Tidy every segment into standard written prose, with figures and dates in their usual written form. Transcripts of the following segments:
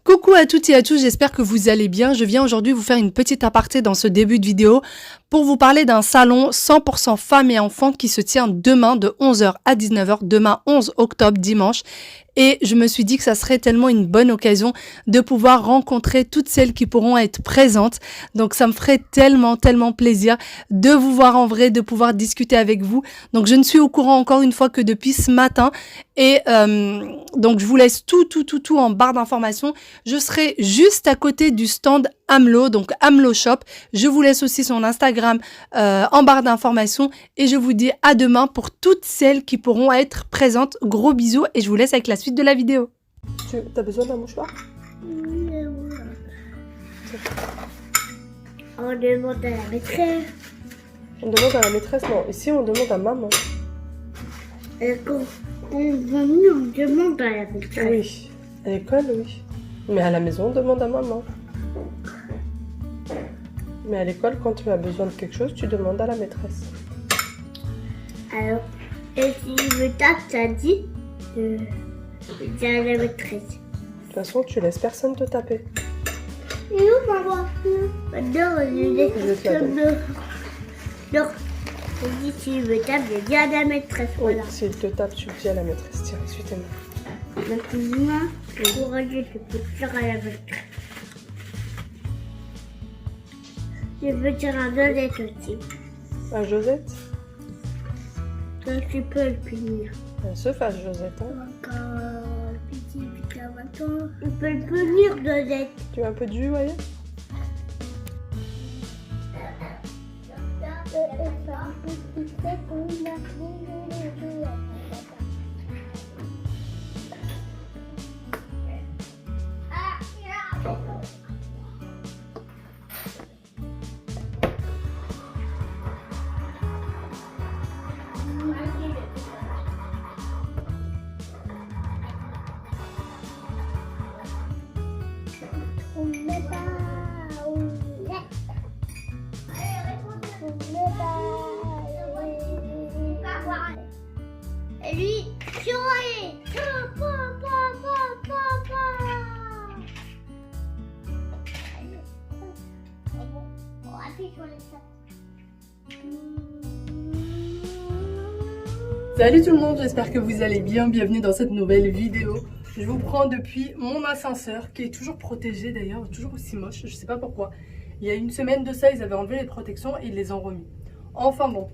Coucou à toutes et à tous, j'espère que vous allez bien. Je viens aujourd'hui vous faire une petite aparté dans ce début de vidéo pour vous parler d'un salon 100% femmes et enfants qui se tient demain de 11h à 19h, demain 11 octobre, dimanche. Et je me suis dit que ça serait tellement une bonne occasion de pouvoir rencontrer toutes celles qui pourront être présentes. Donc ça me ferait tellement plaisir de vous voir en vrai, de pouvoir discuter avec vous. Donc je ne suis au courant encore une fois que depuis ce matin. Et donc je vous laisse tout en barre d'informations. Je serai juste à côté du stand Amlo, donc Amlo Shop. Je vous laisse aussi son Instagram en barre d'informations. Et je vous dis à demain pour toutes celles qui pourront être présentes. Gros bisous et je vous laisse avec la suite de la vidéo. Tu as besoin d'un mouchoir? On demande à la maîtresse. On demande à la maîtresse, non. Ici, on demande à maman. Quand on va venir, on demande à la maîtresse. Oui. À l'école, oui. Mais à la maison, on demande à maman. Mais à l'école, quand tu as besoin de quelque chose, tu demandes à la maîtresse. Alors, et si je me tape, ça dit à la maîtresse. De toute façon, tu laisses personne te taper. Et où, maman? Maintenant, je laisse Je te la personne me... Non. Je dis, si je me tape, je dis à la maîtresse. Oui, Voilà. s'il te tape, tu le dis à la maîtresse. Tiens, suis-moi. Maintenant, pour aller, je peux dire à la maîtresse. Je veux dire à Josette aussi. À Josette? Toi, tu peux le punir. Elle se fâche, Josette. Hein. Encore petit, on peut le punir, Josette. Tu veux un peu de jus, voyez? Et lui, surveillez. On appuie sur les sacs. Salut tout le monde, j'espère que vous allez bien. Bienvenue dans cette nouvelle vidéo. Je vous prends depuis mon ascenseur qui est toujours protégé d'ailleurs, toujours aussi moche, je sais pas pourquoi. Il y a une semaine de ça, ils avaient enlevé les protections et ils les ont remis. Enfin bon,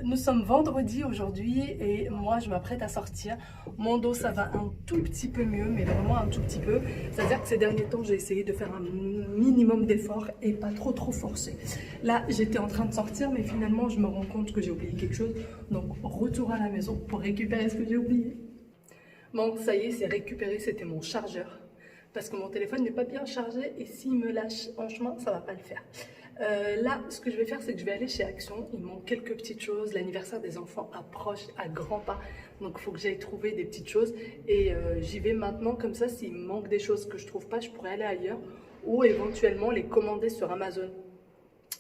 nous sommes vendredi aujourd'hui et moi je m'apprête à sortir. Mon dos ça va un tout petit peu mieux, mais vraiment un tout petit peu. C'est-à-dire que ces derniers temps j'ai essayé de faire un minimum d'efforts et pas trop forcer. Là j'étais en train de sortir mais finalement je me rends compte que j'ai oublié quelque chose. Donc retour à la maison pour récupérer ce que j'ai oublié. Bon ça y est, c'est récupéré, c'était mon chargeur. Parce que mon téléphone n'est pas bien chargé et s'il me lâche en chemin, ça va pas le faire. Là, ce que je vais faire, c'est que je vais aller chez Action. Il manque quelques petites choses. L'anniversaire des enfants approche à grands pas. Donc, il faut que j'aille trouver des petites choses. Et j'y vais maintenant. Comme ça, s'il me manque des choses que je trouve pas, je pourrais aller ailleurs. Ou éventuellement les commander sur Amazon.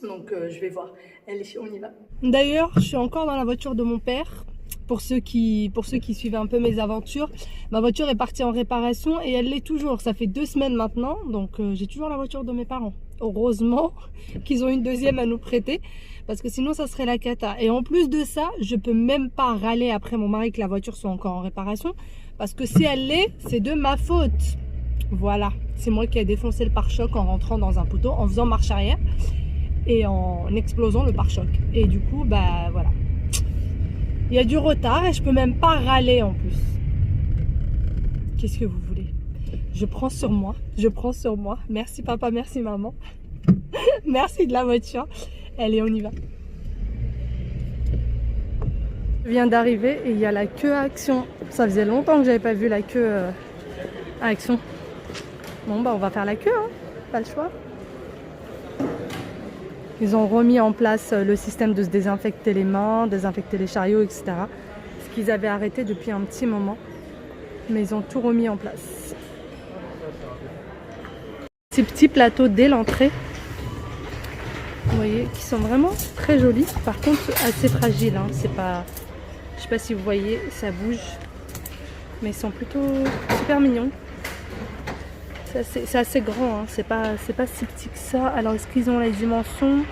Donc, je vais voir. Allez, on y va. D'ailleurs, je suis encore dans la voiture de mon père. Pour ceux qui suivent un peu mes aventures, ma voiture est partie en réparation et elle l'est toujours. Ça fait 2 semaines maintenant, donc j'ai toujours la voiture de mes parents. Heureusement qu'ils ont une deuxième à nous prêter, parce que sinon ça serait la cata. Et en plus de ça, je peux même pas râler après mon mari que la voiture soit encore en réparation, parce que si elle l'est, c'est de ma faute. Voilà, c'est moi qui ai défoncé le pare-choc en rentrant dans un poteau, en faisant marche arrière et en explosant le pare-choc. Et du coup, bah voilà. Il y a du retard et je peux même pas râler en plus. Qu'est-ce que vous voulez? Je prends sur moi, Merci papa, merci maman. Merci de la voiture. Allez, on y va. Je viens d'arriver et il y a la queue à Action. Ça faisait longtemps que j'avais pas vu la queue à Action. Bon bah on va faire la queue, hein. Pas le choix. Ils ont remis en place le système de se désinfecter les mains, désinfecter les chariots, etc. Ce qu'ils avaient arrêté depuis un petit moment. Mais ils ont tout remis en place. Ces petits plateaux dès l'entrée, vous voyez, qui sont vraiment très jolis. Par contre, assez fragiles. Hein. C'est pas... Je sais pas si vous voyez, ça bouge. Mais ils sont plutôt super mignons. C'est assez grand, hein. C'est pas si petit que ça. Alors est-ce qu'ils ont les dimensions?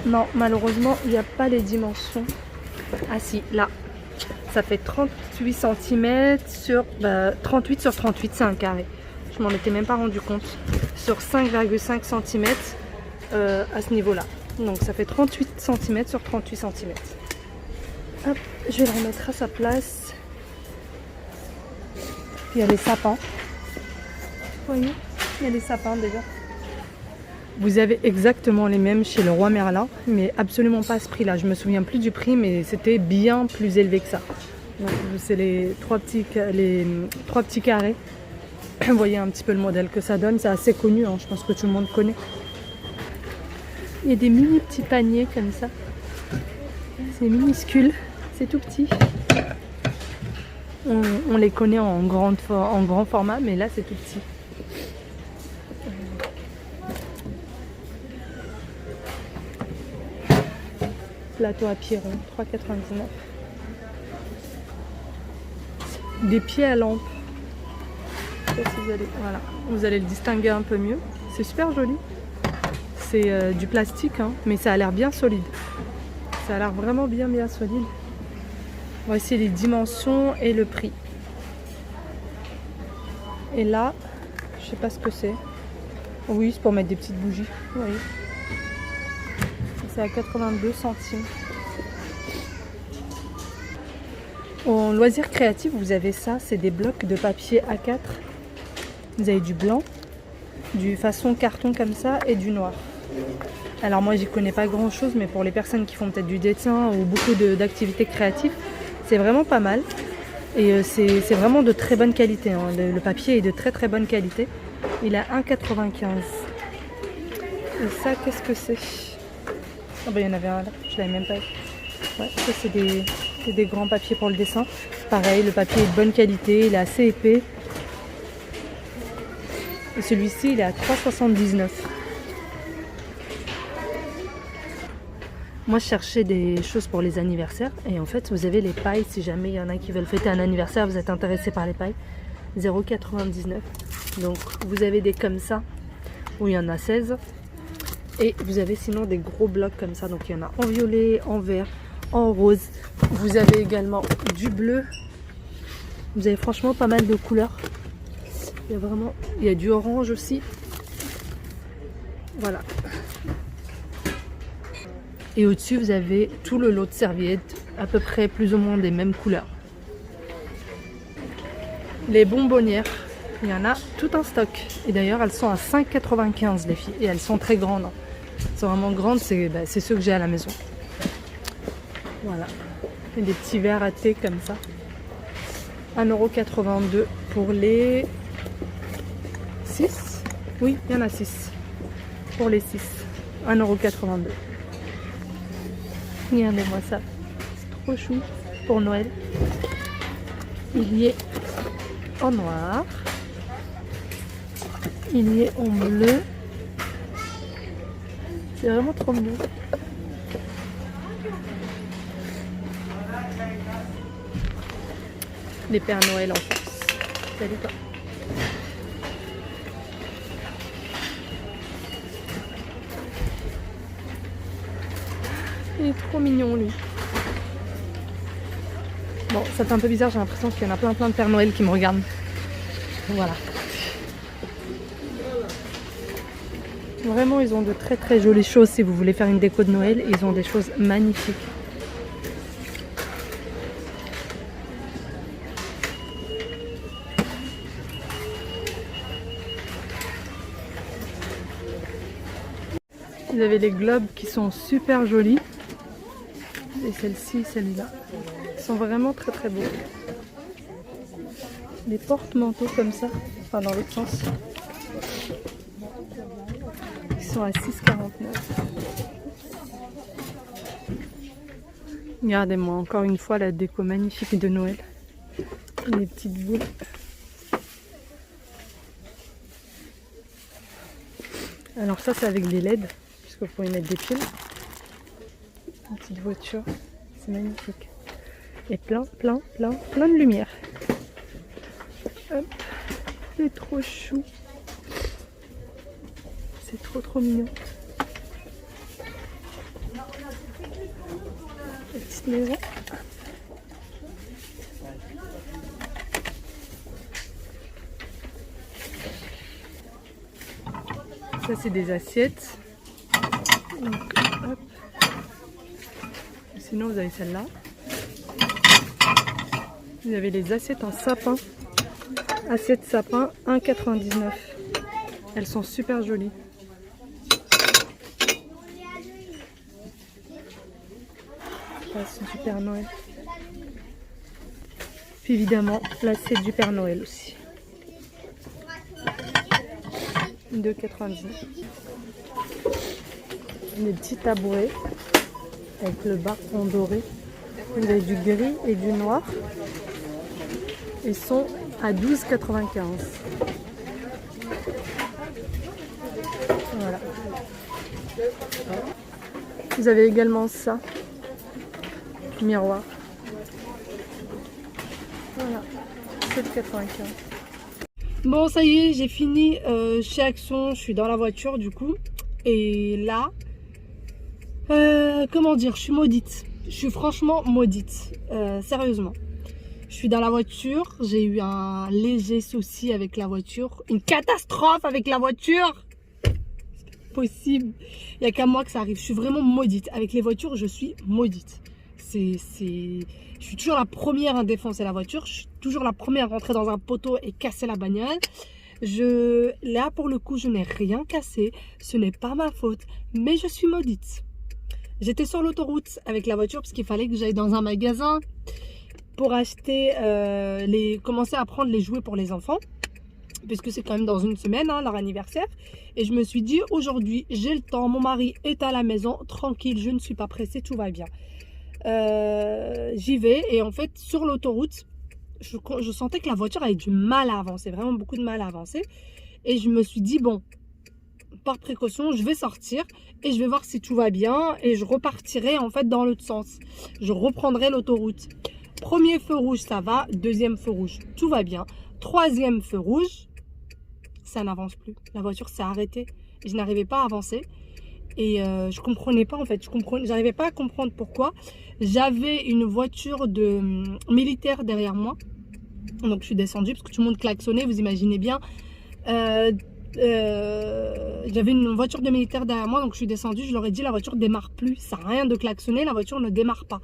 Non, malheureusement, il n'y a pas les dimensions. Ah si, là. Ça fait 38 cm sur 38 sur 38, c'est un carré. Je m'en étais même pas rendu compte. Sur 5,5 cm à ce niveau-là. Donc ça fait 38 cm sur 38 cm. Hop, je vais le remettre à sa place. Il y a les sapins. Vous voyez, il y a les sapins déjà. Vous avez exactement les mêmes chez le Roi Merlin, mais absolument pas à ce prix-là. Je me souviens plus du prix, mais c'était bien plus élevé que ça. C'est les trois petits carrés. Vous voyez un petit peu le modèle que ça donne. C'est assez connu, hein. Je pense que tout le monde connaît. Il y a des mini petits paniers comme ça. C'est minuscule, c'est tout petit. On les connaît en grand format, mais là c'est tout petit. Plateau à pied rond, 3,99. Des pieds à lampe. Je sais pas si voilà, vous allez le distinguer un peu mieux. C'est super joli. C'est du plastique, hein, mais ça a l'air bien solide. Ça a l'air vraiment bien solide. Voici les dimensions et le prix. Et là, je sais pas ce que c'est. Oui, c'est pour mettre des petites bougies. Oui. C'est à 82 centimes. En loisirs créatifs, vous avez ça, c'est des blocs de papier A4. Vous avez du blanc, du façon carton comme ça et du noir. Alors moi j'y connais pas grand chose, mais pour les personnes qui font peut-être du dessin ou beaucoup d'activités créatives, c'est vraiment pas mal. Et c'est vraiment de très bonne qualité, hein. Le papier est de très bonne qualité. Il a 1,95. Et ça, qu'est-ce que c'est? Ah bah il y en avait un là, je l'avais même pas vu. Ouais, ça c'est des grands papiers pour le dessin. Pareil, le papier est de bonne qualité, il est assez épais. Et celui-ci, il est à 3,79. Moi, je cherchais des choses pour les anniversaires. Et en fait, vous avez les pailles. Si jamais il y en a qui veulent fêter un anniversaire, vous êtes intéressé par les pailles. 0,99. Donc, vous avez des comme ça, où il y en a 16. Et vous avez sinon des gros blocs comme ça. Donc, il y en a en violet, en vert, en rose. Vous avez également du bleu. Vous avez franchement pas mal de couleurs. Il y a du orange aussi. Voilà. Et au-dessus, vous avez tout le lot de serviettes, à peu près plus ou moins des mêmes couleurs. Les bonbonnières, il y en a tout un stock. Et d'ailleurs, elles sont à 5,95 les filles. Et elles sont très grandes. Elles sont vraiment grandes, c'est ceux que j'ai à la maison. Voilà. Et des petits verres à thé comme ça. 1,82 € pour les 6. Oui, il y en a 6. Pour les 6. 1,82 €. Regardez-moi ça. C'est trop chou pour Noël. Il y est en noir. Il y est en bleu. C'est vraiment trop mignon. Les Pères Noël en France. Salut toi. Il est trop mignon lui. Bon, ça fait un peu bizarre, j'ai l'impression qu'il y en a plein de Pères Noël qui me regardent. Voilà. Vraiment, ils ont de très jolies choses si vous voulez faire une déco de Noël. Ils ont des choses magnifiques. Vous avez les globes qui sont super jolis. Et celle-ci, celle-là. Ils sont vraiment très beaux. Des porte-manteaux comme ça. Enfin, dans l'autre sens. Ils sont à 6,49. Regardez-moi encore une fois la déco magnifique de Noël. Les petites boules. Alors ça, c'est avec des LED. Vous pouvez mettre des piles. Une petite voiture. C'est magnifique. Et plein de lumière. Hop. C'est trop chou. C'est trop mignon. La petite maison. Ça c'est des assiettes. Donc, hop. Sinon vous avez celle-là. Vous avez les assiettes en sapin. Assiettes sapin 1,99. Elles sont super jolies. Ça c'est du Père Noël. Puis évidemment l'assiette du Père Noël aussi. 2,99. Des petits tabourets avec le bas en doré. Vous avez du gris et du noir. Ils sont à 12,95. Voilà. Vous avez également ça. Miroir. Voilà. 7,95. Bon, ça y est, j'ai fini chez Action. Je suis dans la voiture du coup. Et là, comment dire, je suis maudite. Je suis franchement maudite. Sérieusement. Je suis dans la voiture. J'ai eu un léger souci avec la voiture. Une catastrophe avec la voiture. C'est pas possible. Il n'y a qu'à moi que ça arrive. Je suis vraiment maudite. Avec les voitures, je suis maudite. Je suis toujours la première à défoncer la voiture. Je suis toujours la première à rentrer dans un poteau et casser la bagnole. Là, pour le coup, je n'ai rien cassé. Ce n'est pas ma faute. Mais je suis maudite. J'étais sur l'autoroute avec la voiture parce qu'il fallait que j'aille dans un magasin pour acheter, commencer à prendre les jouets pour les enfants. Puisque c'est quand même dans une semaine, hein, leur anniversaire. Et je me suis dit, aujourd'hui, j'ai le temps. Mon mari est à la maison, tranquille, je ne suis pas pressée, tout va bien. J'y vais et en fait sur l'autoroute je sentais que la voiture avait du mal à avancer, vraiment beaucoup de mal à avancer, et je me suis dit bon, par précaution je vais sortir et je vais voir si tout va bien et je repartirai en fait dans l'autre sens, je reprendrai l'autoroute. Premier feu rouge ça va, deuxième feu rouge tout va bien, troisième feu rouge ça n'avance plus, la voiture s'est arrêtée et je n'arrivais pas à avancer. Et je comprenais pas en fait, j'arrivais pas à comprendre pourquoi. J'avais une voiture de militaire derrière moi, donc je suis descendue parce que tout le monde klaxonnait, vous imaginez bien. J'avais une voiture de militaire derrière moi, donc je suis descendue, je leur ai dit la voiture démarre plus, ça sert à rien de klaxonner, la voiture ne démarre pas.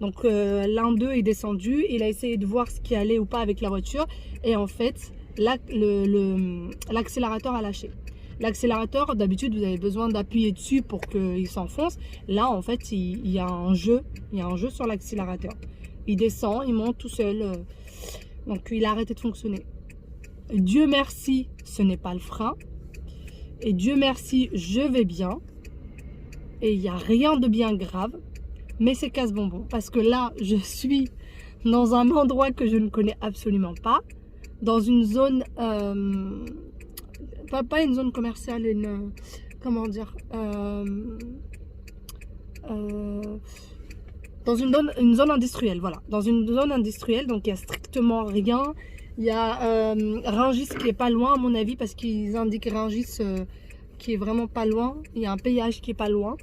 Donc l'un d'eux est descendu, il a essayé de voir ce qui allait ou pas avec la voiture, et en fait l'accélérateur a lâché. L'accélérateur, d'habitude, vous avez besoin d'appuyer dessus pour qu'il s'enfonce. Là, en fait, il y a un jeu. Il y a un jeu sur l'accélérateur. Il descend, il monte tout seul. Donc, il a arrêté de fonctionner. Dieu merci, ce n'est pas le frein. Et Dieu merci, je vais bien. Et il n'y a rien de bien grave. Mais c'est casse-bonbon. Parce que là, je suis dans un endroit que je ne connais absolument pas. Dans une zone... pas une zone commerciale, comment dire, dans une zone industrielle, voilà, dans une zone industrielle, donc il y a strictement rien. Il y a Rungis qui est pas loin à mon avis, parce qu'ils indiquent Rungis qui est vraiment pas loin. Il y a un péage qui est pas loin,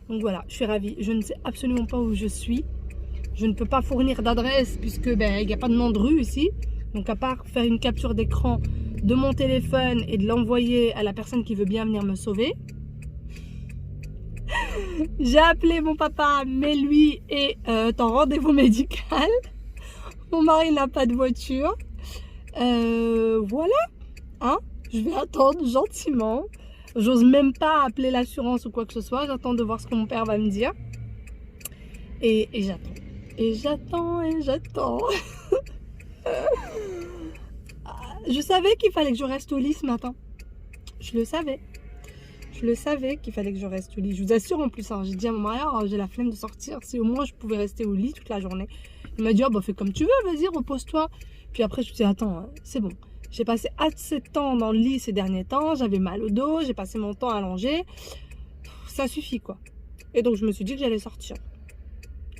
donc voilà, je suis ravie. Je ne sais absolument pas où je suis, je ne peux pas fournir d'adresse puisque il n'y a pas de nom de rue ici, donc à part faire une capture d'écran de mon téléphone et de l'envoyer à la personne qui veut bien venir me sauver. J'ai appelé mon papa, mais lui est en rendez-vous médical. Mon mari n'a pas de voiture. Voilà, hein, je vais attendre gentiment. J'ose même pas appeler l'assurance ou quoi que ce soit. J'attends de voir ce que mon père va me dire. Et j'attends. Et j'attends, et j'attends. Je savais qu'il fallait que je reste au lit ce matin. Je le savais. Je le savais qu'il fallait que je reste au lit. Je vous assure en plus, hein, j'ai dit à mon mari, oh, j'ai la flemme de sortir. Si au moins je pouvais rester au lit toute la journée. Il m'a dit, oh, bah, fais comme tu veux, vas-y, repose-toi. Puis après, je me suis dit, attends, c'est bon. J'ai passé assez de temps dans le lit ces derniers temps. J'avais mal au dos, j'ai passé mon temps allongé. Ça suffit, quoi. Et donc, je me suis dit que j'allais sortir.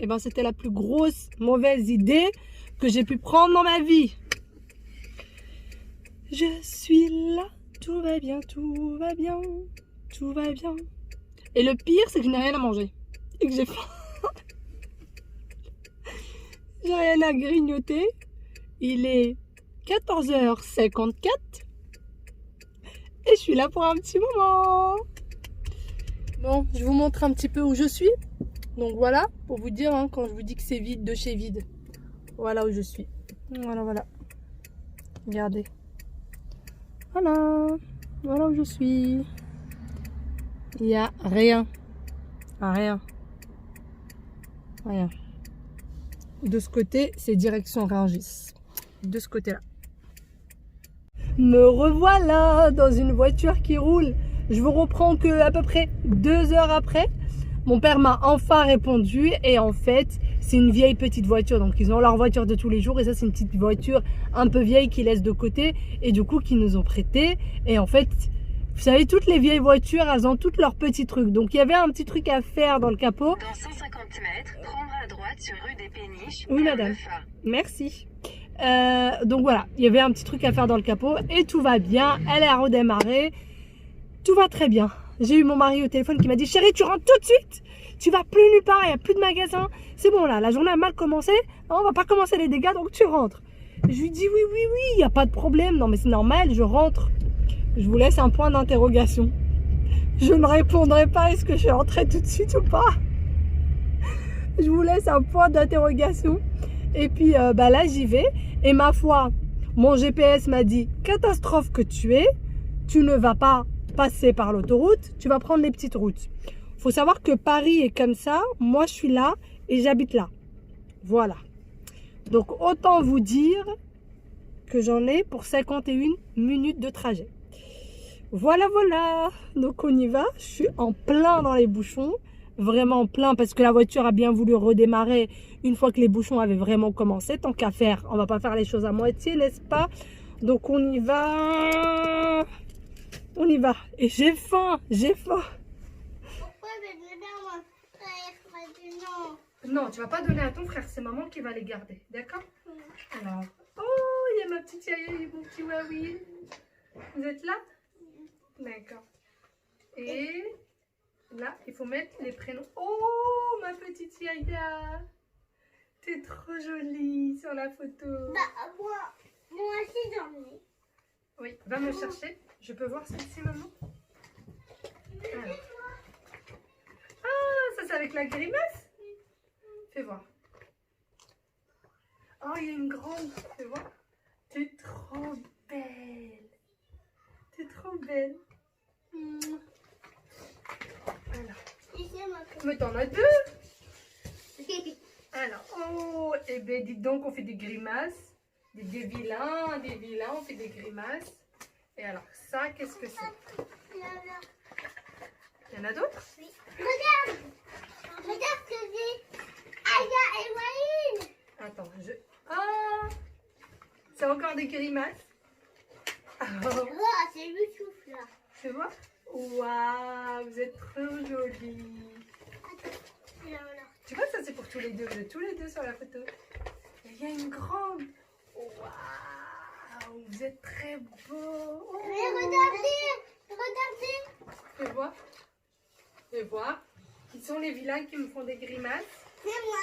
Et ben, c'était la plus grosse mauvaise idée que j'ai pu prendre dans ma vie. Je suis là, Tout va bien, tout va bien, tout va bien. Et le pire, c'est que je n'ai rien à manger. Et que j'ai faim. J'ai rien à grignoter. Il est 14h54. Et je suis là pour un petit moment. Bon, je vous montre un petit peu où je suis. Donc voilà, pour vous dire, hein, quand je vous dis que c'est vide de chez vide. Voilà où je suis. Voilà, voilà. Regardez. Voilà. Voilà où je suis. Il n'y a rien. Rien. Rien. De ce côté, c'est direction Rungis. De ce côté-là. Me revoilà dans une voiture qui roule. Je vous reprends que à peu près 2 heures après. Mon père m'a enfin répondu et en fait, c'est une vieille petite voiture. Donc, ils ont leur voiture de tous les jours et ça, c'est une petite voiture un peu vieille qu'ils laissent de côté et du coup, qu'ils nous ont prêté. Et en fait, vous savez, toutes les vieilles voitures, elles ont toutes leurs petits trucs. Donc, il y avait un petit truc à faire dans le capot. Dans 150 mètres, prendre à droite sur rue des Péniches. Oui, madame. Merci. Donc voilà, il y avait un petit truc à faire dans le capot et tout va bien. Elle est à redémarrer. Tout va très bien. J'ai eu mon mari au téléphone qui m'a dit: chérie, tu rentres tout de suite. Tu vas plus nulle part, il n'y a plus de magasin. C'est bon là, la journée a mal commencé. On va pas commencer les dégâts, donc tu rentres. Je lui dis: oui, oui, oui, il n'y a pas de problème. Non mais c'est normal, je rentre. Je vous laisse un point d'interrogation. Je ne répondrai pas est-ce que je suis rentrée tout de suite ou pas. Je vous laisse un point d'interrogation. Et puis là j'y vais. Et ma foi, mon GPS m'a dit: catastrophe que tu es, tu ne vas pas passer par l'autoroute, tu vas prendre les petites routes. Faut savoir que Paris est comme ça. Moi je suis là et j'habite là. Voilà. Donc autant vous dire que j'en ai pour 51 minutes de trajet. Voilà, voilà. Donc on y va. Je suis en plein dans les bouchons. Vraiment plein parce que la voiture a bien voulu redémarrer une fois que les bouchons avaient vraiment commencé. Tant qu'à faire, on va pas faire les choses à moitié, n'est-ce pas? Donc on y va. On y va. Et j'ai faim, j'ai faim. Pourquoi je vais donner à mon frère maintenant? Non, tu vas pas donner à ton frère, c'est maman qui va les garder, d'accord? Alors, oh, il y a ma petite Yaya et mon petit Wawi. Vous êtes là? D'accord. Et là, il faut mettre les prénoms. Oh, ma petite Yaya. T'es trop jolie sur la photo. Bah, moi aussi j'en ai. Oui, va me chercher. Je peux voir celle-ci, maman? Alors. Ah, ça c'est avec la grimace? Fais voir. Oh, il y a une grande. Fais voir. T'es trop belle. T'es trop belle. Alors. Mais t'en as 2. Alors, oh, et ben dites donc, on fait des grimaces. Des vilains, on fait des grimaces. Et alors, ça, qu'est-ce que c'est? Il y en a d'autres? Oui. Regarde ce que j'ai. Aya et Waïn. Attends, ah, c'est encore des grimaces. Oh, c'est le souffle là. Tu vois? Waouh, vous êtes trop jolis. Tu vois, ça c'est pour tous les deux. Vous êtes tous les deux sur la photo. Et il y a une grande. Waouh, vous êtes très beaux. Oh. Mais regardez. Fais voir. Fais voir. Qui sont les vilains qui me font des grimaces? C'est moi.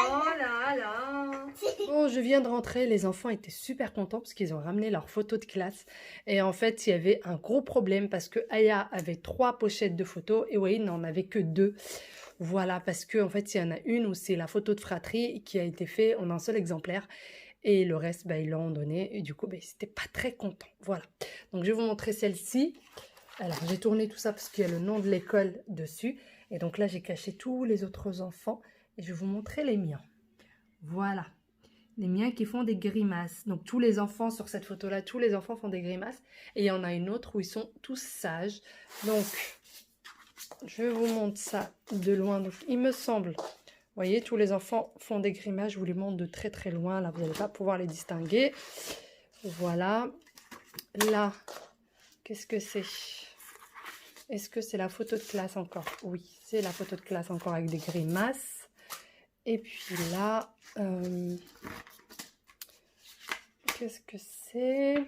Oh là là. Bon, je viens de rentrer. Les enfants étaient super contents parce qu'ils ont ramené leurs photos de classe. Et en fait, il y avait un gros problème parce que Aya avait 3 pochettes de photos et Wayne n'en avait que 2. Voilà, parce que en fait, il y en a une où c'est la photo de fratrie qui a été faite en un seul exemplaire. Et le reste, ils l'ont donné. Et du coup, ils n'étaient pas très contents. Voilà. Donc, je vais vous montrer celle-ci. Alors, j'ai tourné tout ça parce qu'il y a le nom de l'école dessus. Et donc là, j'ai caché tous les autres enfants. Et je vais vous montrer les miens. Voilà. Les miens qui font des grimaces. Donc, tous les enfants sur cette photo-là, tous les enfants font des grimaces. Et il y en a une autre où ils sont tous sages. Donc, je vous montre ça de loin. Donc, il me semble... Vous voyez, tous les enfants font des grimaces. Je vous les montre de très très loin. Là, vous n'allez pas pouvoir les distinguer. Voilà. Là, qu'est-ce que c'est? Est-ce que c'est la photo de classe encore? Oui, c'est la photo de classe encore avec des grimaces. Et puis là, qu'est-ce que c'est?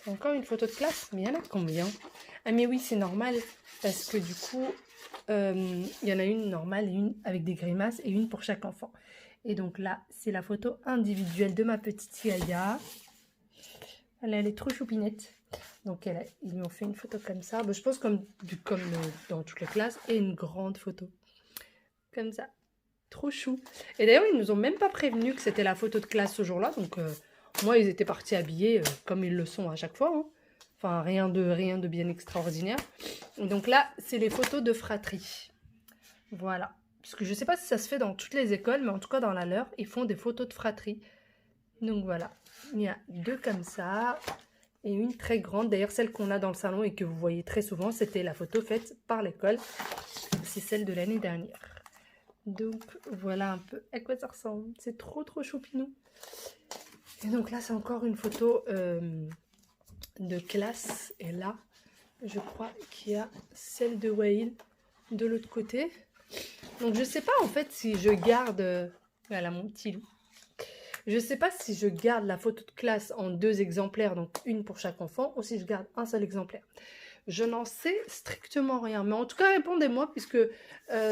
Encore une photo de classe, mais il y en a combien? Ah mais oui, c'est normal, parce que du coup, il y en a une normale et une avec des grimaces et une pour chaque enfant. Et donc là, c'est la photo individuelle de ma petite Yaya. Elle est trop choupinette. Donc ils m'ont fait une photo comme ça. Bon, je pense comme dans toutes les classes. Et une grande photo. Comme ça. Trop chou. Et d'ailleurs, ils nous ont même pas prévenu que c'était la photo de classe ce jour-là. Donc moi, ils étaient partis habillés comme ils le sont à chaque fois. Hein. Enfin, rien de bien extraordinaire. Donc là, c'est les photos de fratrie. Voilà. Parce que je sais pas si ça se fait dans toutes les écoles, mais en tout cas dans la leur, ils font des photos de fratrie. Donc voilà. Il y a 2 comme ça. Et une très grande. D'ailleurs, celle qu'on a dans le salon et que vous voyez très souvent, c'était la photo faite par l'école. C'est celle de l'année dernière. Donc voilà un peu à quoi ça ressemble. C'est trop choupinou. Et donc là, c'est encore une photo de classe. Et là, je crois qu'il y a celle de Wael de l'autre côté. Donc je sais pas en fait si je garde... Voilà mon petit loup. Je sais pas si je garde la photo de classe en 2 exemplaires, donc une pour chaque enfant, ou si je garde un seul exemplaire. Je n'en sais strictement rien. Mais en tout cas, répondez-moi, puisque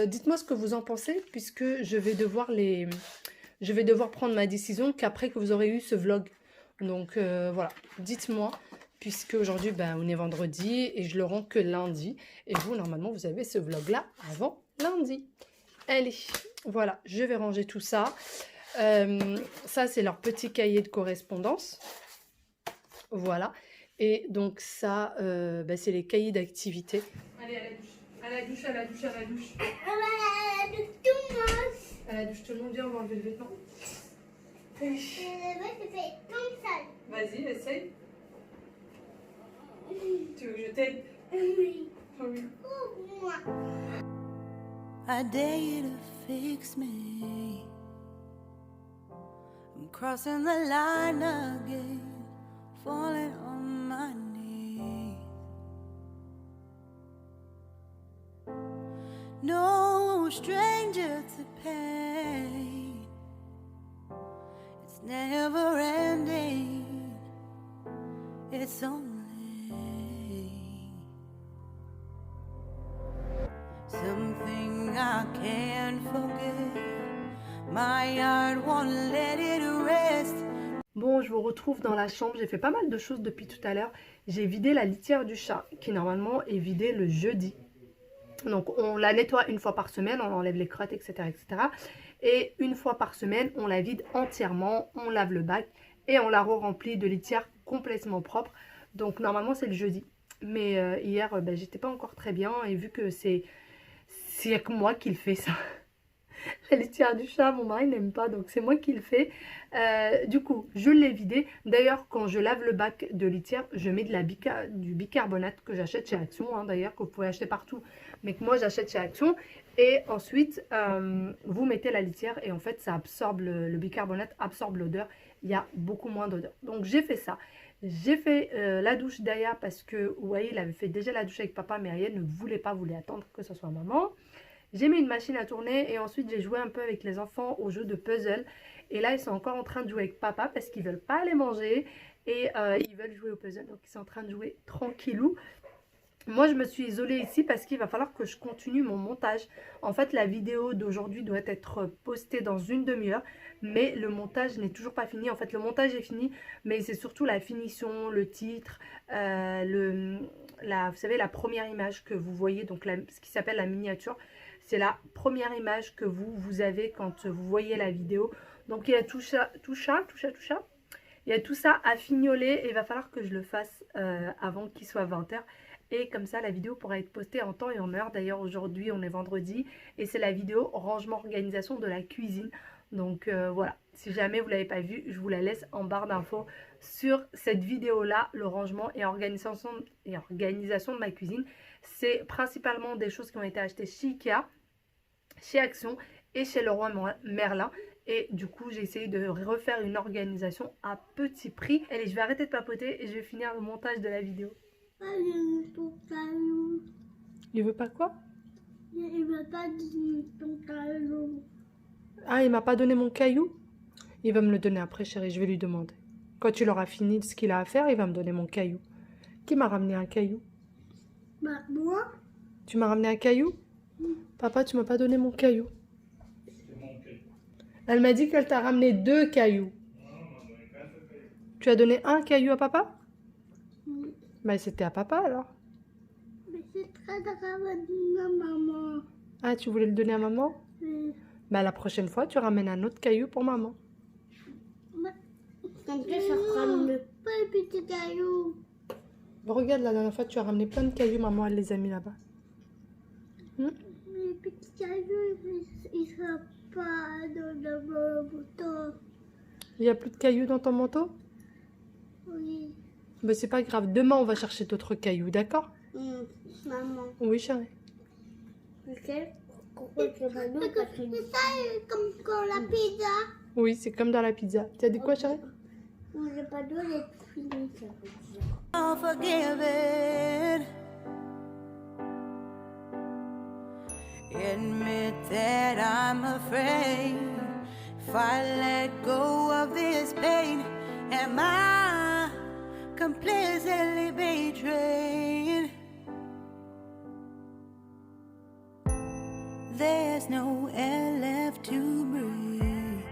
dites-moi ce que vous en pensez, puisque je vais devoir prendre ma décision qu'après que vous aurez eu ce vlog. Donc voilà, dites-moi, puisque aujourd'hui, on est vendredi et je le rends que lundi. Et vous, normalement, vous avez ce vlog-là avant lundi. Allez, voilà, je vais ranger tout ça. Ça, c'est leur petit cahier de correspondance. Voilà. Et donc ça, c'est les cahiers d'activité. Allez, à la douche, à la douche, à la douche, à la douche. Tout le monde. À la douche, tout le monde, viens, on va enlever le vêtement. Je fais comme ça. Vas-y, essaye. Tu veux que je t'aide? Oui. Oui. Moi. I dare you to fix me. I'm crossing the line again, falling on my knees. No stranger to pain, it's never ending, it's only something I can't forget. My heart won't let it rest. Bon, je vous retrouve dans la chambre. J'ai fait pas mal de choses depuis tout à l'heure. J'ai vidé la litière du chat, qui normalement est vidée le jeudi. Donc, on la nettoie une fois par semaine. On enlève les crottes, etc., etc. Et une fois par semaine, on la vide entièrement. On lave le bac et on la re-remplit de litière complètement propre. Donc, normalement, c'est le jeudi. Mais hier, j'étais pas encore très bien. Et vu que c'est que moi qui le fais, ça... La litière du chat, mon mari n'aime pas, donc c'est moi qui le fais. Du coup, je l'ai vidé. D'ailleurs, quand je lave le bac de litière, je mets du bicarbonate que j'achète chez Action, hein, d'ailleurs, que vous pouvez acheter partout, mais que moi j'achète chez Action. Et ensuite, vous mettez la litière et en fait, ça absorbe le bicarbonate, absorbe l'odeur. Il y a beaucoup moins d'odeur. Donc, j'ai fait ça. J'ai fait la douche d'Aya parce que Wael avait fait déjà la douche avec papa, mais Aya ne voulait pas, voulait attendre que ce soit maman. J'ai mis une machine à tourner et ensuite j'ai joué un peu avec les enfants au jeu de puzzle. Et là, ils sont encore en train de jouer avec papa parce qu'ils ne veulent pas aller manger et ils veulent jouer au puzzle. Donc, ils sont en train de jouer tranquillou. Moi, je me suis isolée ici parce qu'il va falloir que je continue mon montage. En fait, la vidéo d'aujourd'hui doit être postée dans une demi-heure, mais le montage n'est toujours pas fini. En fait, le montage est fini, mais c'est surtout la finition, le titre, vous savez, la première image que vous voyez, donc ce qui s'appelle la miniature. C'est la première image que vous avez quand vous voyez la vidéo. Donc, il y a tout ça. Il y a tout ça à fignoler et il va falloir que je le fasse avant qu'il soit 20 h. Et comme ça, la vidéo pourra être postée en temps et en heure. D'ailleurs, aujourd'hui, on est vendredi et c'est la vidéo rangement organisation de la cuisine. Donc voilà, si jamais vous ne l'avez pas vue, je vous la laisse en barre d'infos sur cette vidéo-là, le rangement et organisation de ma cuisine. C'est principalement des choses qui ont été achetées chez Ikea, chez Action et chez Leroy Merlin. Et du coup, j'ai essayé de refaire une organisation à petit prix. Allez, je vais arrêter de papoter et je vais finir le montage de la vidéo. Il veut pas quoi? Il m'a pas dit ton caillou. Ah, il m'a pas donné mon caillou? Il va me le donner après, chérie, je vais lui demander. Quand tu l'auras fini ce qu'il a à faire, il va me donner mon caillou. Qui m'a ramené un caillou? Bah, moi, Tu m'as ramené un caillou? Papa, tu m'as pas donné mon caillou. Elle m'a dit qu'elle t'a ramené 2 cailloux. Tu as donné un caillou à papa? Bah c'était à papa alors. mais c'est très grave de maman. Ah, tu voulais le donner à maman? Bah la prochaine fois, tu ramènes un autre caillou pour maman. Comme ça, ça prend le petit caillou. Regarde, la dernière fois, tu as ramené plein de cailloux, maman, elle les a mis là-bas. Le petit caillou, il sera pas dans le bouton. Il n'y a plus de cailloux dans ton manteau? Oui. Bah c'est pas grave, demain on va chercher d'autres cailloux, d'accord? Maman. Oui, chérie. C'est ça, comme quand la pizza. Oui, c'est comme dans la pizza. Tu as dit quoi, chérie? On n'a pas d'eau, les fini, ça veut dire. Unforgiven. Admit that I'm afraid if I let go of this pain, am I completely betrayed? There's no air left to breathe.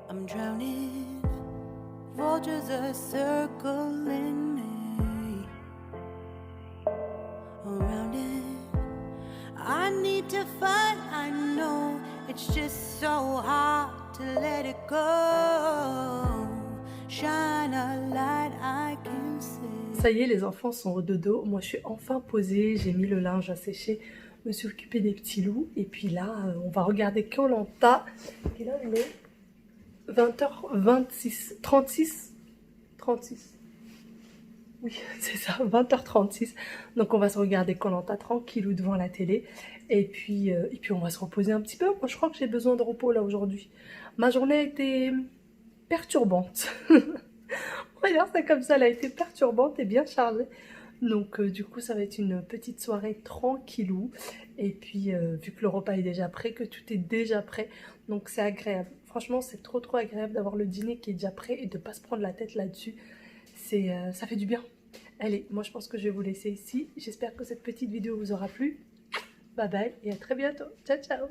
I'm drowning. Vultures are circling me around it. I need to fight. I know it's just so hard to let it go. Shine a light I can see. Ça y est, les enfants sont au dodo. Moi, je suis enfin posée. J'ai mis le linge à sécher. Je me suis occupée des petits loups. Et puis là, on va regarder Koh Lanta. Et là, il est 20h26. 36. Oui, c'est ça, 20h36. Donc, on va se regarder Koh Lanta tranquillou devant la télé. Et puis, on va se reposer un petit peu. Moi, je crois que j'ai besoin de repos là aujourd'hui. Ma journée a été perturbante. On va dire ça comme ça, elle a été perturbante et bien chargée. Donc du coup ça va être une petite soirée tranquillou. Et puis vu que le repas est déjà prêt, que tout est déjà prêt, donc c'est agréable. Franchement c'est trop agréable d'avoir le dîner qui est déjà prêt et de ne pas se prendre la tête là-dessus. Ça fait du bien. Allez, moi je pense que je vais vous laisser ici. J'espère que cette petite vidéo vous aura plu. Bye bye et à très bientôt. Ciao ciao.